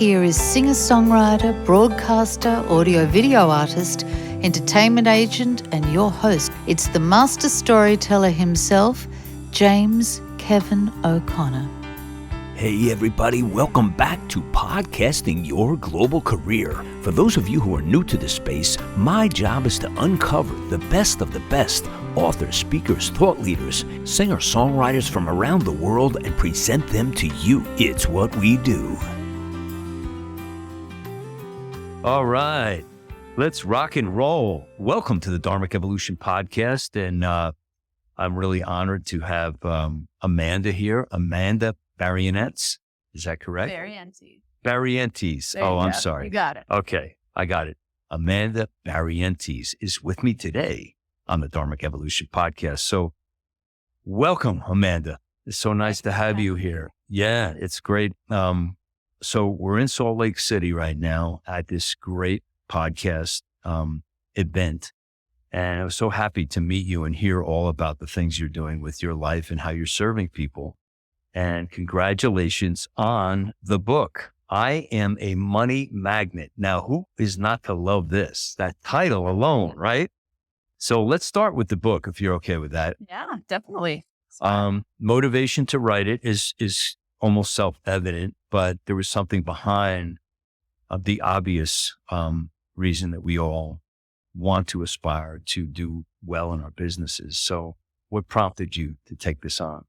here is singer-songwriter, broadcaster, audio-video artist, entertainment agent, and your host. It's the master storyteller himself, James Kevin O'Connor. Hey everybody, welcome back to Podcasting Your Global Career. For those of you who are new to this space, my job is to uncover the best of the best authors, speakers, thought leaders, singer-songwriters from around the world and present them to you. It's what we do. All right, let's rock and roll. Welcome to the Dharmic Evolution Podcast, and I'm really honored to have Amanda here. Amanda Barrientez, is that correct? Barrientez. Oh, I'm sorry. You got it. Okay, I got it. Amanda Barrientez is with me today on the Dharmic Evolution Podcast. So welcome, Amanda. It's so nice to have you here. Yeah, it's great. So we're in Salt Lake City right now at this great podcast event. And I was so happy to meet you and hear all about the things you're doing with your life and how you're serving people. And congratulations on the book. I Am a Money Magnet. Now, who is not to love this? That title alone, right? So let's start with the book, if you're okay with that. Yeah, definitely. Motivation to write it is almost self-evident, but there was something behind the obvious reason that we all want to aspire to do well in our businesses. So what prompted you to take this on?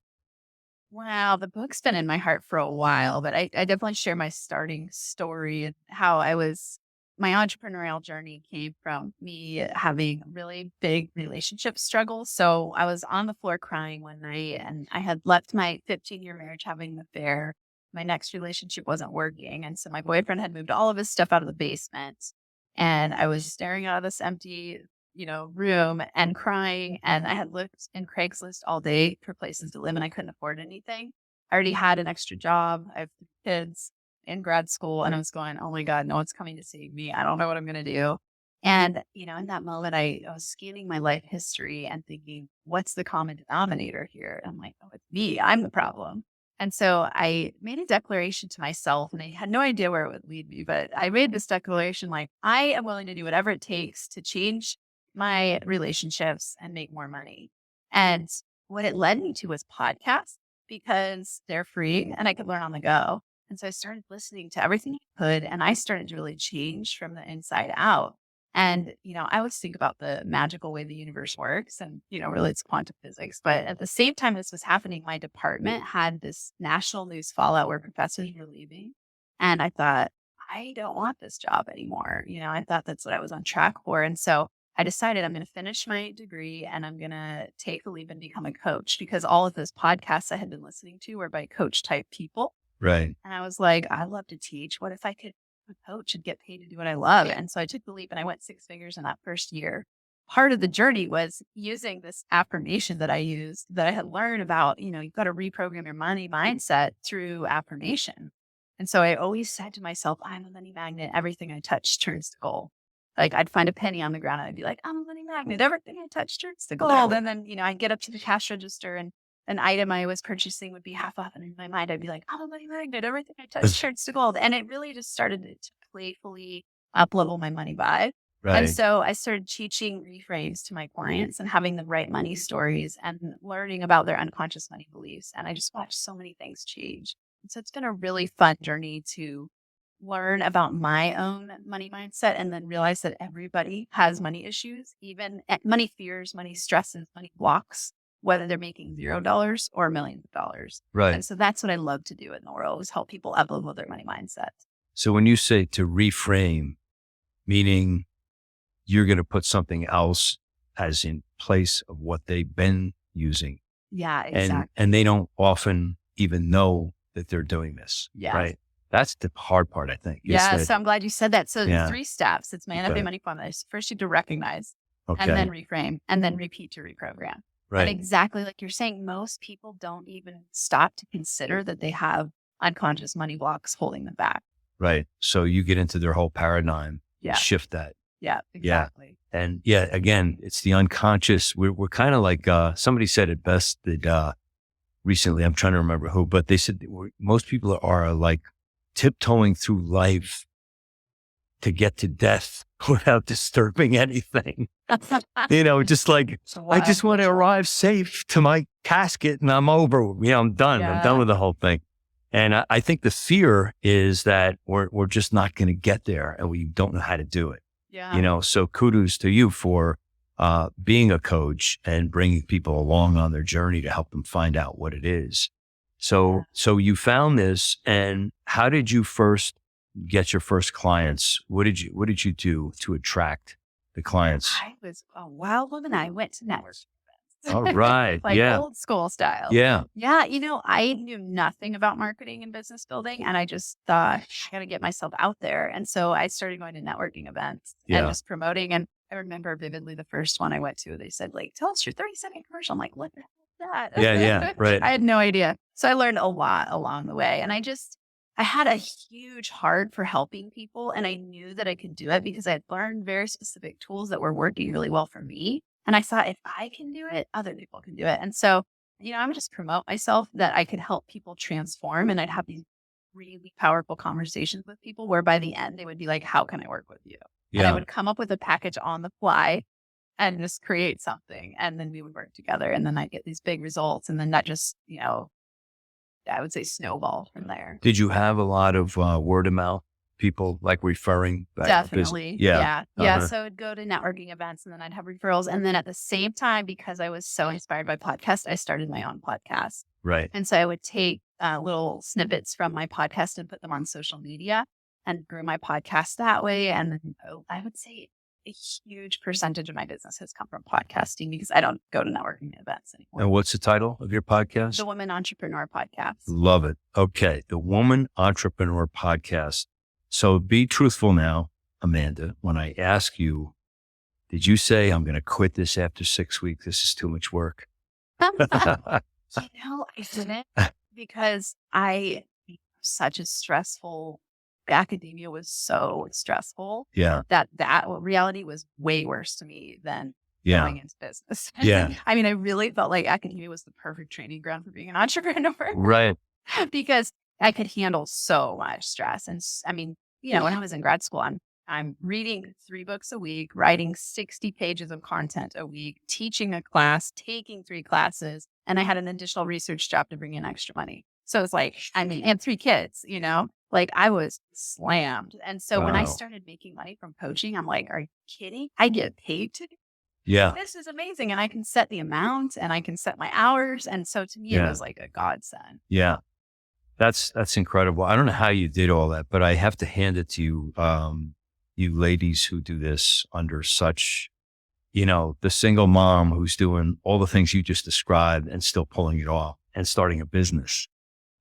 Wow, the book's been in my heart for a while, but I definitely share my starting story and how my entrepreneurial journey came from me having really big relationship struggles. So I was on the floor crying one night and I had left my 15-year marriage having an affair. My next relationship wasn't working. And so my boyfriend had moved all of his stuff out of the basement. And I was staring out of this empty room and crying. And I had looked in Craigslist all day for places to live and I couldn't afford anything. I already had an extra job. I have 3 kids in grad school and I was going, oh my God, no one's coming to save me. I don't know what I'm going to do. And, in that moment, I was scanning my life history and thinking, what's the common denominator here? And I'm like, oh, it's me. I'm the problem. And so I made a declaration to myself and I had no idea where it would lead me, but I made this declaration like, I am willing to do whatever it takes to change my relationships and make more money. And what it led me to was podcasts because they're free and I could learn on the go. And so I started listening to everything I could and I started to really change from the inside out. And, I always think about the magical way the universe works and, really it's quantum physics. But at the same time this was happening, my department had this national news fallout where professors were leaving. And I thought, I don't want this job anymore. I thought that's what I was on track for. And so I decided I'm going to finish my degree and I'm going to take a leap and become a coach because all of those podcasts I had been listening to were by coach type people. Right. And I was like, I love to teach. What if I could be a coach and get paid to do what I love? And so I took the leap and I went 6 figures in that first year. Part of the journey was using this affirmation that I used that I had learned about, you've got to reprogram your money mindset through affirmation. And so I always said to myself, I'm a money magnet. Everything I touch turns to gold. Like I'd find a penny on the ground and I'd be like, I'm a money magnet. Everything I touch turns to gold. And then, I'd get up to the cash register and an item I was purchasing would be half off. And in my mind, I'd be like, I'm a money magnet. Everything I touch turns to gold. And it really just started to playfully up-level my money vibe. Right. And so I started teaching reframes to my clients and having them write money stories and learning about their unconscious money beliefs. And I just watched so many things change. And so it's been a really fun journey to learn about my own money mindset and then realize that everybody has money issues, even money fears, money stresses, money blocks, whether they're making $0 or millions of dollars. Right. And so that's what I love to do in the world is help people up-level their money mindset. So when you say to reframe, meaning you're going to put something else as in place of what they've been using. Yeah, exactly. And they don't often even know that they're doing this. Yeah. Right. That's the hard part, I think. Yeah. So I'm glad you said that. So Yeah. 3 steps. It's my NFA Money formula. First, you have to recognize and then reframe and then repeat to reprogram. Right. And exactly like you're saying, most people don't even stop to consider that they have unconscious money blocks holding them back. Right. So you get into their whole paradigm, Yeah. shift that. Yeah, exactly. And again, it's the unconscious. We're kind of like, somebody said it best that recently, I'm trying to remember who, but they said that most people are like tiptoeing through life to get to death without disturbing anything. Just like, I just want to arrive safe to my casket and I'm over. I'm done. Yeah. I'm done with the whole thing. And I think the fear is that we're just not going to get there and we don't know how to do it. Yeah. So kudos to you for being a coach and bringing people along on their journey to help them find out what it is. So you found this, and how did you first get your first clients? What did you do to attract the clients? I was a wild woman. I went to network events. All right. Like yeah. old school style. Yeah. Yeah. I knew nothing about marketing and business building. And I just thought, I got to get myself out there. And so I started going to networking events and just promoting. And I remember vividly the first one I went to, they said, like, tell us your 30-second commercial. I'm like, what the hell is that? Yeah. Right. I had no idea. So I learned a lot along the way. And I had a huge heart for helping people. And I knew that I could do it because I had learned very specific tools that were working really well for me. And I thought, if I can do it, other people can do it. And so, I would just promote myself that I could help people transform. And I'd have these really powerful conversations with people where by the end, they would be like, how can I work with you? And I would come up with a package on the fly and just create something. And then we would work together. And then I'd get these big results. And then that just, I would say snowball from there. Did you have a lot of word of mouth people like referring back? Definitely. Yeah. So I'd go to networking events and then I'd have referrals. And then at the same time, because I was so inspired by podcasts, I started my own podcast. Right. And so I would take little snippets from my podcast and put them on social media and grew my podcast that way. And then I would say a huge percentage of my business has come from podcasting because I don't go to networking events anymore. And what's the title of your podcast? The Woman Entrepreneur Podcast. Love it. Okay. The Woman Entrepreneur Podcast. So be truthful now, Amanda. When I ask you, did you say, I'm going to quit this after 6 weeks? This is too much work. I didn't because such a stressful, academia was so stressful. Yeah. That reality was way worse to me than going into business. Yeah. I really felt like academia was the perfect training ground for being an entrepreneur. Right. Because I could handle so much stress. And when I was in grad school, I'm reading 3 books a week, writing 60 pages of content a week, teaching a class, taking 3 classes, and I had an additional research job to bring in extra money. So it's like, and 3 kids, like I was slammed. And so when I started making money from coaching, I'm like, are you kidding? I get paid to do this is amazing. And I can set the amount and I can set my hours. And so to me, it was like a godsend. Yeah. That's incredible. I don't know how you did all that, but I have to hand it to you, you ladies who do this under such, the single mom who's doing all the things you just described and still pulling it off and starting a business.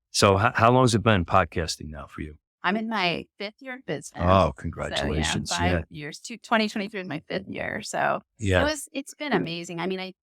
So how long has it been podcasting now for you? I'm in my 5th year of business. Oh, congratulations. So, 5 years. 2023 is my 5th year. So it's been amazing.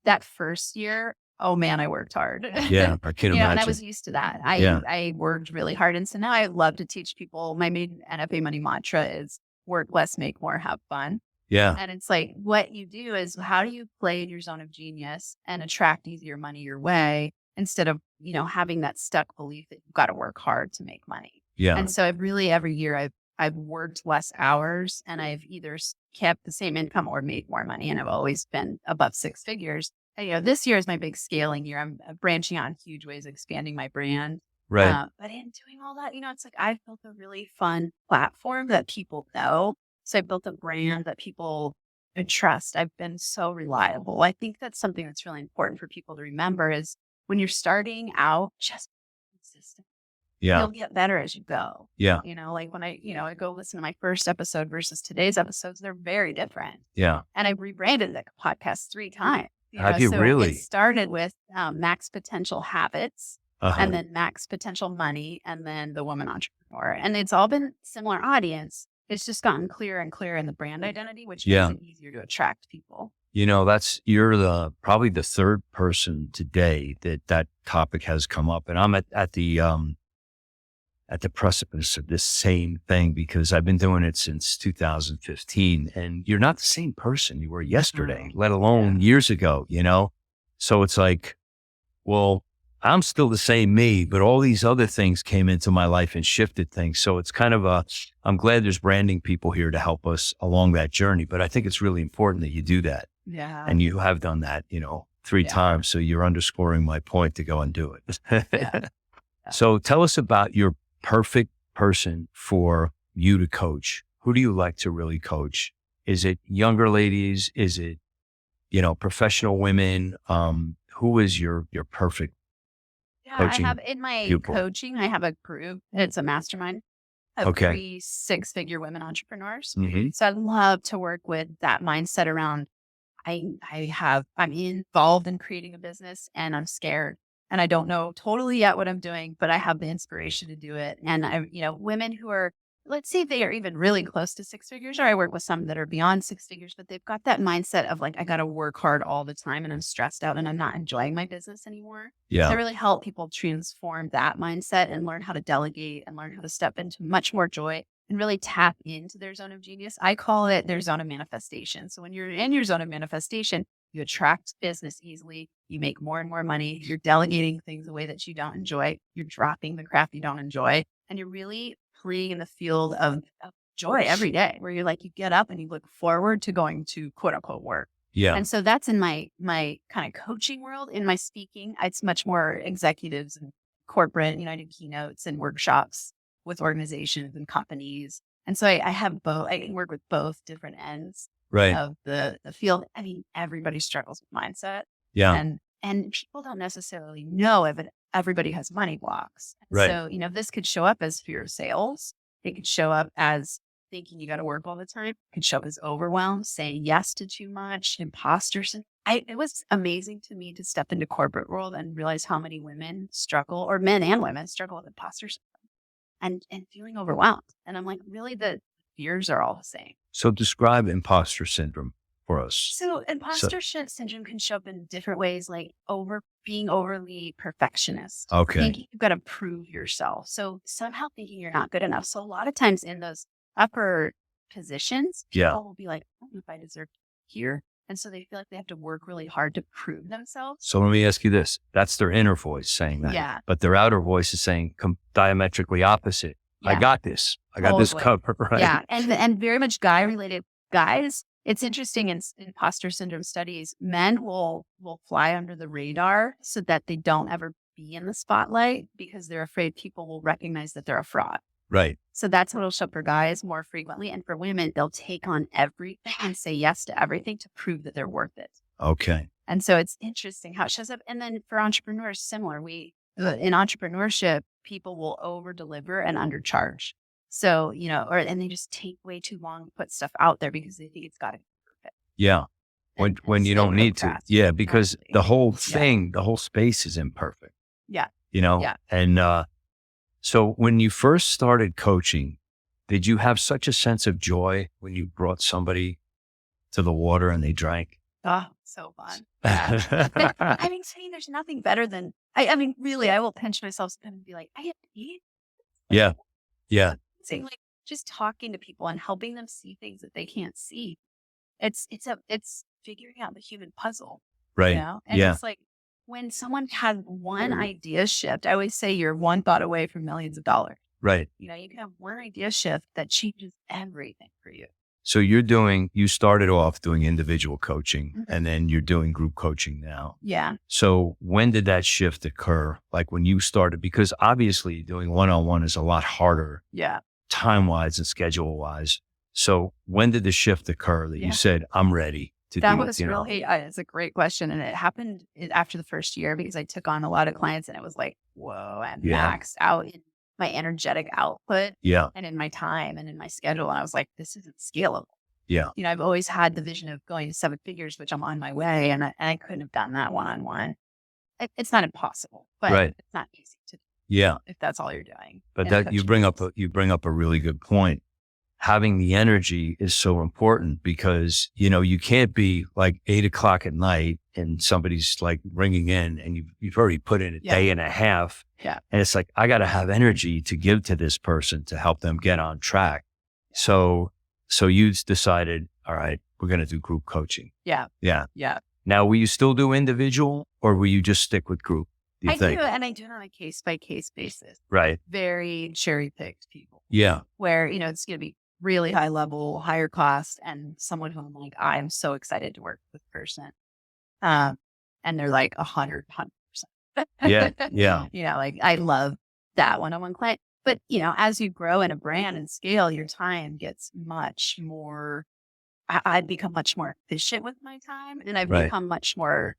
That first year, oh man, I worked hard. Yeah, I can imagine. And I was used to that. I worked really hard. And so now I love to teach people. My main NFA Money mantra is work less, make more, have fun. Yeah. And it's like, what you do is how do you play in your zone of genius and attract easier money your way instead of, having that stuck belief that you've got to work hard to make money. Yeah. And so every year I've worked less hours and I've either kept the same income or made more money. And I've always been above 6 figures. And, this year is my big scaling year. I'm branching out in huge ways, expanding my brand. Right. But in doing all that, it's like I've built a really fun platform that people know. So I built a brand that people trust. I've been so reliable. I think that's something that's really important for people to remember is when you're starting out, just be consistent. Yeah. You'll get better as you go. Yeah. Like when I go listen to my first episode versus today's episodes, they're very different. Yeah. And I rebranded the podcast 3 times. Have you really? It started with Max Potential Habits and then Max Potential Money and then The Woman Entrepreneur. And it's all been similar audience. It's just gotten clearer and clearer in the brand identity, which makes it easier to attract people. You're probably the 3rd person today that topic has come up. And I'm at the precipice of this same thing because I've been doing it since 2015 and you're not the same person you were yesterday, let alone years ago, So it's like, well, I'm still the same me, but all these other things came into my life and shifted things. So it's kind of I'm glad there's branding people here to help us along that journey. But I think it's really important that you do that. Yeah. And you have done that, 3 times. So you're underscoring my point to go and do it. Yeah. So tell us about your perfect person for you to coach. Who do you like to really coach? Is it younger ladies? Is it, professional women? Who is your perfect coaching I have in my pupil? coaching, I have a group. It's a mastermind of Okay. 3 6-figure women entrepreneurs. Mm-hmm. So I'd love to work with that mindset around I'm involved in creating a business and I'm scared and I don't know totally yet what I'm doing, but I have the inspiration to do it. And women who are, let's say they are even really close to 6 figures, or I work with some that are beyond 6 figures, but they've got that mindset of like, I got to work hard all the time and I'm stressed out and I'm not enjoying my business anymore. Yeah. So I really help people transform that mindset and learn how to delegate and learn how to step into much more joy and really tap into their zone of genius. I call it their zone of manifestation. So when you're in your zone of manifestation, you attract business easily. You make more and more money. You're delegating things away that you don't enjoy. You're dropping the crap you don't enjoy. And you're really playing in the field of joy every day where you're like, you get up and you look forward to going to quote unquote work. Yeah. And so that's in my kind of coaching world. In my speaking, it's much more executives and corporate, I do keynotes and workshops with organizations and companies. And so I have both, I work with both different ends Right. of the field. I mean, everybody struggles with mindset. Yeah. And people don't necessarily know if everybody has money blocks. Right. So, this could show up as fear of sales. It could show up as thinking you got to work all the time. It could show up as overwhelm, saying yes to too much, imposter syndrome. It was amazing to me to step into corporate world and realize how many women struggle, or men and women struggle with imposter syndrome and feeling overwhelmed. And I'm like, really, the fears are all the same. So describe imposter syndrome for us. So imposter syndrome can show up in different ways, like being overly perfectionist. Okay. Thinking you've got to prove yourself. So somehow thinking you're not good enough. So a lot of times in those upper positions, people will be like, I don't know if I deserve here. And so they feel like they have to work really hard to prove themselves. So let me ask you this. That's their inner voice saying that. Yeah. But their outer voice is saying diametrically opposite. Yeah. I got this. I got this covered, right? Yeah. And very much guy related. Guys, it's interesting in imposter syndrome studies, men will fly under the radar so that they don't ever be in the spotlight because they're afraid people will recognize that they're a fraud. Right. So that's what will show up for guys more frequently. And for women, they'll take on everything and say yes to everything to prove that they're worth it. Okay. And so it's interesting how it shows up. And then for entrepreneurs, similar. In entrepreneurship, people will over deliver and undercharge. So, and they just take way too long to put stuff out there because they think it's got to be perfect. Yeah. When you don't need to. Yeah. Because the whole thing, the whole space is imperfect. Yeah. Yeah. And, so when you first started coaching, did you have such a sense of joy when you brought somebody to the water and they drank? Oh, so fun. I mean, saying there's nothing better than, I mean, really, I will pinch myself and be like, I get paid. Yeah. Yeah. Saying like just talking to people and helping them see things that they can't see. It's figuring out the human puzzle. Right. And it's like when someone has one idea shift, I always say you're one thought away from millions of dollars. Right. You can have one idea shift that changes everything for you. So you started off doing individual coaching and then you're doing group coaching now. Yeah. So when did that shift occur? Like when you started, because obviously doing one-on-one is a lot harder. Yeah. Time-wise and schedule-wise. So when did the shift occur that you said, I'm ready to do it? That was really, it's a great question. And it happened after the first year because I took on a lot of clients and it was like, whoa, I'm maxed out in my energetic output and in my time and in my schedule. And I was like, this isn't scalable. Yeah. I've always had the vision of going to 7 figures, which I'm on my way. And I couldn't have done that one-on-one. It's not impossible, but it's not easy to do. Yeah. If that's all you're doing. But that you bring up a really good point. Having the energy is so important because, you can't be like 8:00 at night and somebody's like ringing in and you've already put in a day and a half. Yeah. And it's like, I got to have energy to give to this person to help them get on track. So you decided, all right, we're going to do group coaching. Yeah. Yeah. Yeah. Now, will you still do individual or will you just stick with group? do you I think? do, and I do it on a case by case basis. Right. Very cherry picked people Yeah. where, it's going to be really high level, higher cost, and someone who I'm like, I'm so excited to work with this person. And they're like 100%. Yeah. Yeah. Like I love that one-on-one client. But, as you grow in a brand and scale, your time gets much more, I've become much more efficient with my time, and I've Right. become much more,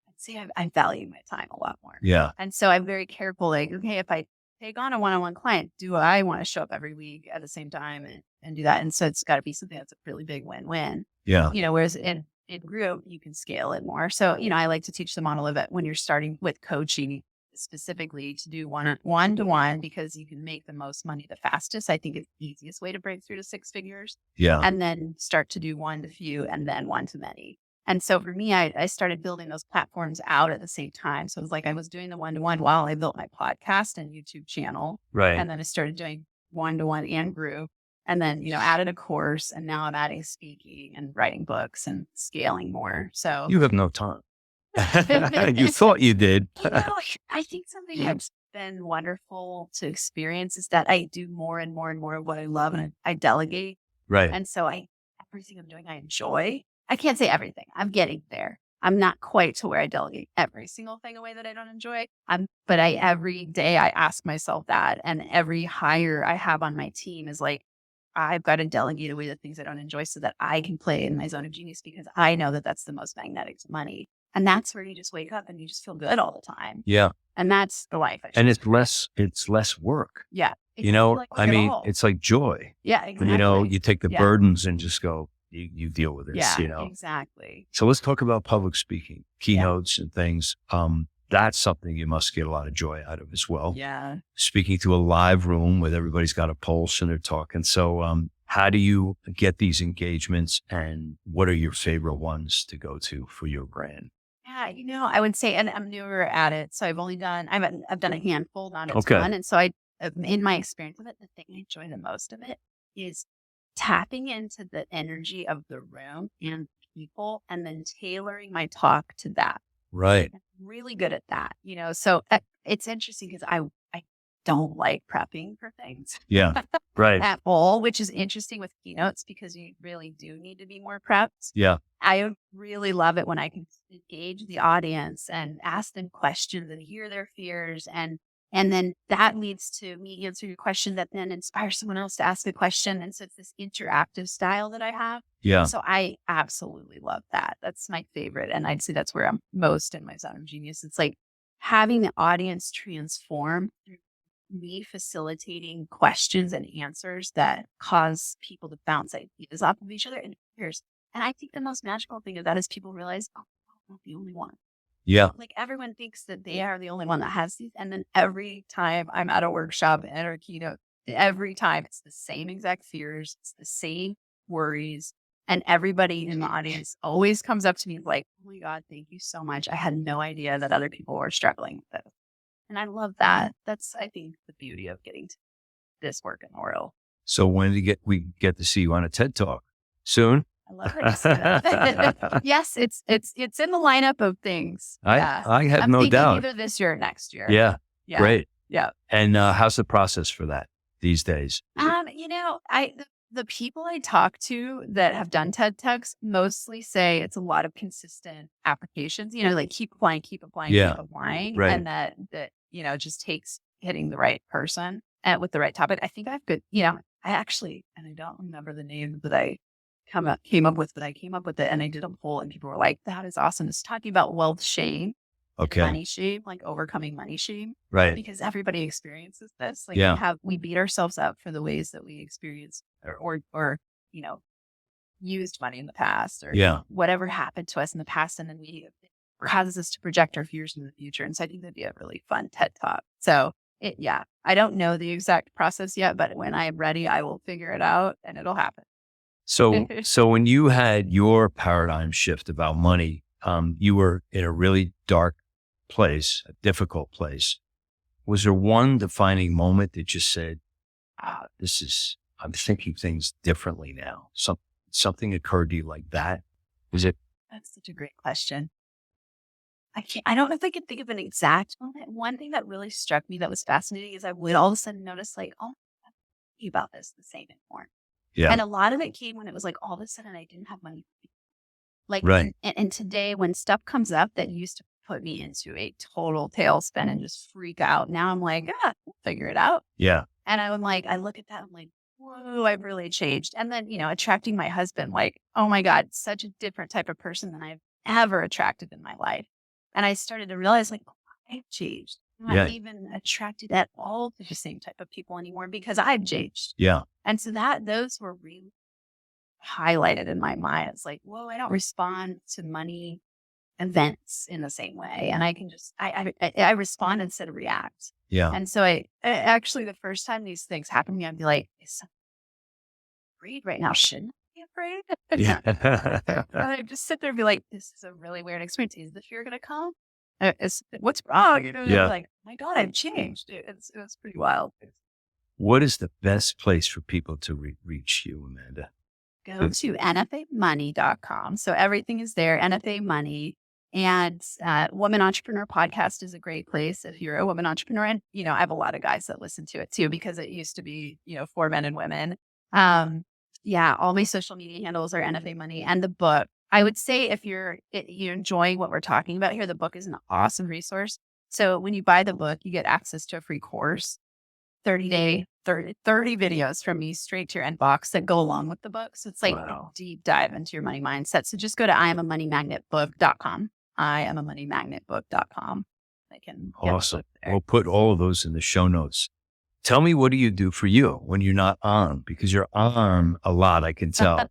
I'd say I value my time a lot more. Yeah. And so I'm very careful, like, okay, if I take on a one-on-one client, do I want to show up every week at the same time and do that? And so it's got to be something that's a really big win-win. Yeah. Whereas in group, you can scale it more. So, I like to teach the model of it when you're starting with coaching specifically to do one-to-one because you can make the most money the fastest. I think it's the easiest way to break through to six figures. Yeah. And then start to do one to few and then one to many. And so for me, I started building those platforms out at the same time. So it was like I was doing the one-to-one while I built my podcast and YouTube channel. Right. And then I started doing one-to-one and group. And then, added a course, and now I'm adding speaking and writing books and scaling more. So You have no time. You thought you did. I think something that's been wonderful to experience is that I do more and more and more of what I love, and I delegate. Right. And so everything I'm doing, I enjoy. I can't say everything. I'm getting there. I'm not quite to where I delegate every single thing away that I don't enjoy. But every day I ask myself that, and every hire I have on my team is like, I've got to delegate away the things I don't enjoy so that I can play in my zone of genius because I know that that's the most magnetic to money. And that's where you just wake up and you just feel good all the time. Yeah. And that's the life. And it's less work. Yeah. It's like joy. Yeah, exactly. You take the burdens and just go, you deal with this, Yeah, exactly. So let's talk about public speaking, keynotes and things. That's something you must get a lot of joy out of as well. Yeah. Speaking to a live room where everybody's got a pulse and they're talking. So how do you get these engagements, and what are your favorite ones to go to for your brand? Yeah, I would say, and I'm newer at it, so I've done a handful, not a ton. And so in my experience with it, the thing I enjoy the most of it is tapping into the energy of the room and people, and then tailoring my talk to that. Right. I'm really good at that, so it's interesting because I don't like prepping for things. Yeah. Right. At all, which is interesting with keynotes because you really do need to be more prepped. Yeah. I really love it when I can engage the audience and ask them questions and hear their fears. And then that leads to me answering your question that then inspires someone else to ask a question. And so it's this interactive style that I have. Yeah. So I absolutely love that. That's my favorite. And I'd say that's where I'm most in my zone of genius. It's like having the audience transform through me facilitating questions and answers that cause people to bounce ideas off of each other and fears. And I think the most magical thing of that is people realize, I'm not the only one. Yeah. Like everyone thinks that they are the only one that has these. And then every time I'm at a workshop and or a keynote, every time it's the same exact fears, it's the same worries. And everybody in the audience always comes up to me like, oh my God, thank you so much. I had no idea that other people were struggling with it. And I love that. That's, I think, the beauty of getting to this work in the world. So when do we get to see you on a TED Talk? Soon? I love how you say that. Yes, it's in the lineup of things. I have no doubt. Either this year or next year. Yeah. Great. Yeah. And how's the process for that these days? The people I talk to that have done TED Talks mostly say it's a lot of consistent applications, like keep applying, keep applying. Right. And that just takes hitting the right person with the right topic. I think I have good, I actually, and I don't remember the name that I came up with, but I came up with it and I did a poll and people were like, that is awesome. It's talking about wealth shame. Okay. Money shame, like overcoming money shame. Right. Because everybody experiences this. Like we beat ourselves up for the ways that we experience or used money in the past or whatever happened to us in the past. And then it causes us to project our fears in the future. And so I think that'd be a really fun TED Talk. So I don't know the exact process yet, but when I am ready, I will figure it out and it'll happen. So when you had your paradigm shift about money, you were in a really dark place, a difficult place. Was there one defining moment that just said, I'm thinking things differently now? Something occurred to you like that? Was it? That's such a great question. I don't know if I could think of an exact moment. One thing that really struck me that was fascinating is I would all of a sudden notice like, oh, I'm not thinking about this the same anymore. Yeah. And a lot of it came when it was like all of a sudden I didn't have money. Like, Right. and today when stuff comes up that used to put me into a total tailspin and just freak out, now I'm like, we'll figure it out. Yeah. And I'm like, I look at that, I'm like, whoa, I've really changed. And then, attracting my husband, like, oh my God, such a different type of person than I've ever attracted in my life. And I started to realize like, I've changed. I'm not even attracted at all to the same type of people anymore because I've changed. Yeah. And so those were really highlighted in my mind. It's like, whoa, I don't respond to money events in the same way. And I can just, I respond instead of react. Yeah. And so I actually, the first time these things happen to me, I'd be like, is someone afraid right now? Shouldn't I be afraid? Yeah. And I just sit there and be like, this is a really weird experience. Is the fear going to come? What's wrong? Yeah. Like, my God, I've changed. It was pretty wild. What is the best place for people to reach you, Amanda? Go to NFAmoney.com. So everything is there, NFA Money. And Woman Entrepreneur Podcast is a great place if you're a woman entrepreneur. And, I have a lot of guys that listen to it too, because it used to be, for men and women. All my social media handles are NFA Money. And the book, I would say if you're enjoying what we're talking about here, the book is an awesome resource. So when you buy the book, you get access to a free course, 30 videos from me straight to your inbox that go along with the book. So it's like a deep dive into your money mindset. So just go to IamAMoneyMagnetBook.com. IamAMoneyMagnetBook.com. Awesome. We'll put all of those in the show notes. Tell me, what do you do for you when you're not on? Because you're on a lot, I can tell,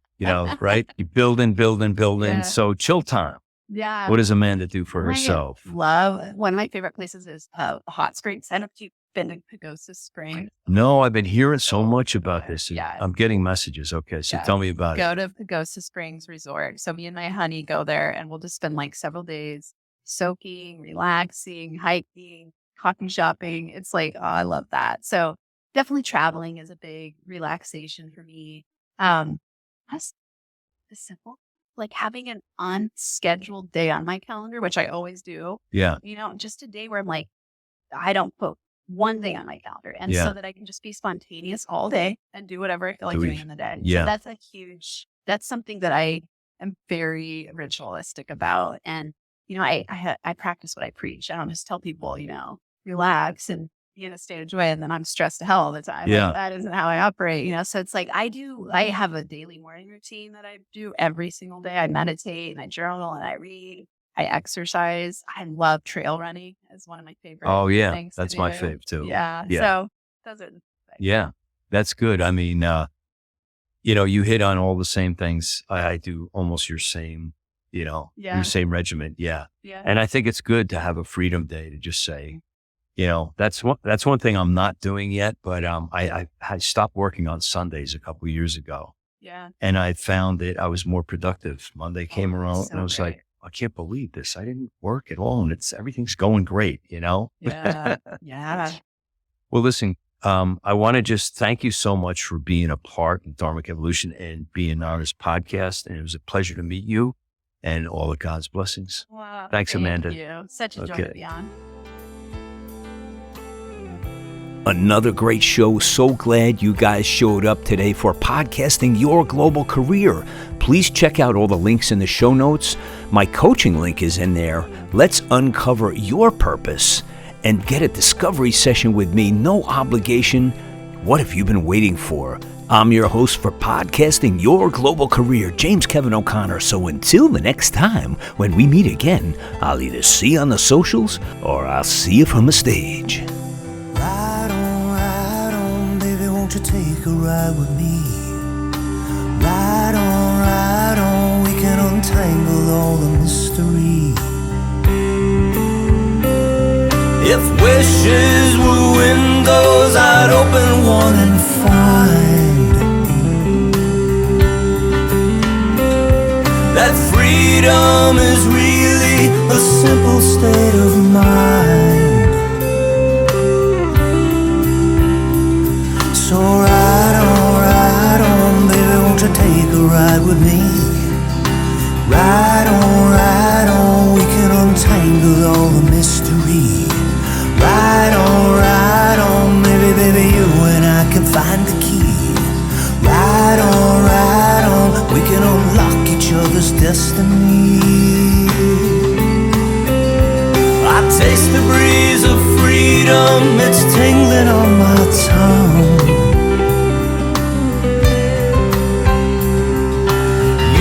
right? You building. Yeah. So chill time. Yeah. What does Amanda do for herself? Love. One of my favorite places is hot springs. I don't know if you've been to Pagosa Springs. No, I've been hearing so much about this. Yeah. I'm getting messages. Okay. So tell me about Go to Pagosa Springs Resort. So me and my honey go there and we'll just spend like several days soaking, relaxing, hiking, coffee shopping. It's like, oh, I love that. So definitely traveling is a big relaxation for me. That's simple. Like having an unscheduled day on my calendar, which I always do. Yeah. Just a day where I'm like, I don't put one thing on my calendar. And so that I can just be spontaneous all day and do whatever I feel like doing in the day. Yeah. So that's something that I am very ritualistic about. And, I practice what I preach. I don't just tell people, relax and be in a state of joy and then I'm stressed to hell all the time. Yeah. Like, that isn't how I operate, So it's like I have a daily morning routine that I do every single day. I meditate and I journal and I read. I exercise. I love trail running as one of my favorite things. Oh yeah. Things That's to my do. fave too. Yeah. Yeah. So those are the things. Yeah. That's good. I mean, you hit on all the same things. I do almost your same, your same regiment. Yeah. Yeah. And I think it's good to have a freedom day to just say, that's one thing I'm not doing yet, but I stopped working on Sundays a couple of years ago. Yeah. And I found that I was more productive. Monday came around and I was great. like, I can't believe this. I didn't work at all. And everything's going great, Yeah. Yeah. Well, listen, I want to just thank you so much for being a part of Dharmic Evolution and being on this podcast. And it was a pleasure to meet you and all of God's blessings. Wow. Thanks, Amanda. Thank you. Such a joy to be on. Another great show. So glad you guys showed up today for Podcasting Your Global Career. Please check out all the links in the show notes. My coaching link is in there. Let's uncover your purpose and get a discovery session with me. No obligation. What have you been waiting for? I'm your host for Podcasting Your Global Career, James Kevin O'Connor. So until the next time when we meet again, I'll either see you on the socials or I'll see you from the stage. Ride on, baby, won't you take a ride with me? Ride on, we can untangle all the mystery. If wishes were windows, I'd open one and find that freedom is really a simple state of mind. So ride on, baby, won't you take a ride with me? Ride on, we can untangle taste the breeze of freedom, it's tingling on my tongue.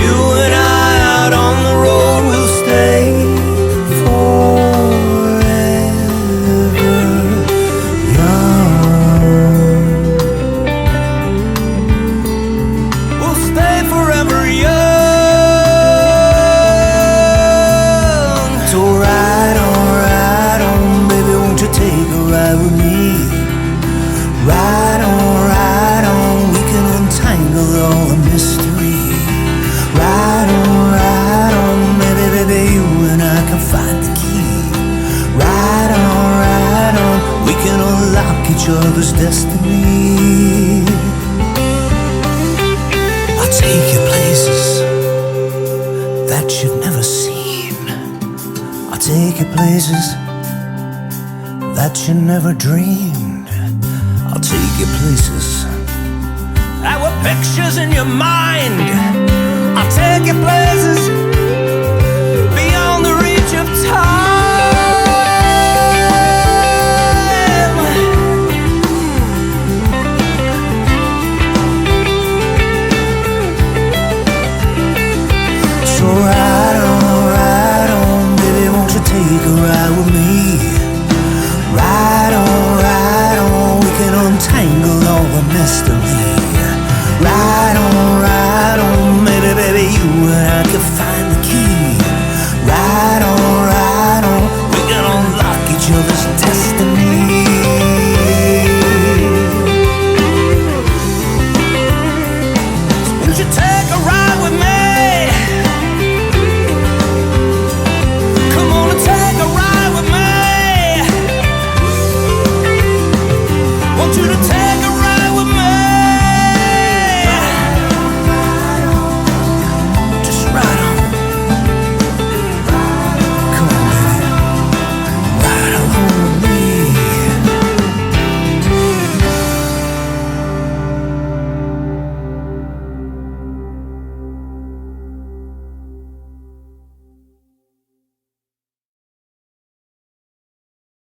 You and I out on the road will stay forever young. We'll stay forever young. So ride on, baby, won't you take a ride with me? Ride on, we can untangle all the mystery. Ride on, baby, you and I can find the key. Ride on, we can unlock each other's destiny. I'll take you places that you've never seen. I'll take you places that you never dreamed. I'll take you places that were pictures in your mind. I'll take you places beyond the reach of time.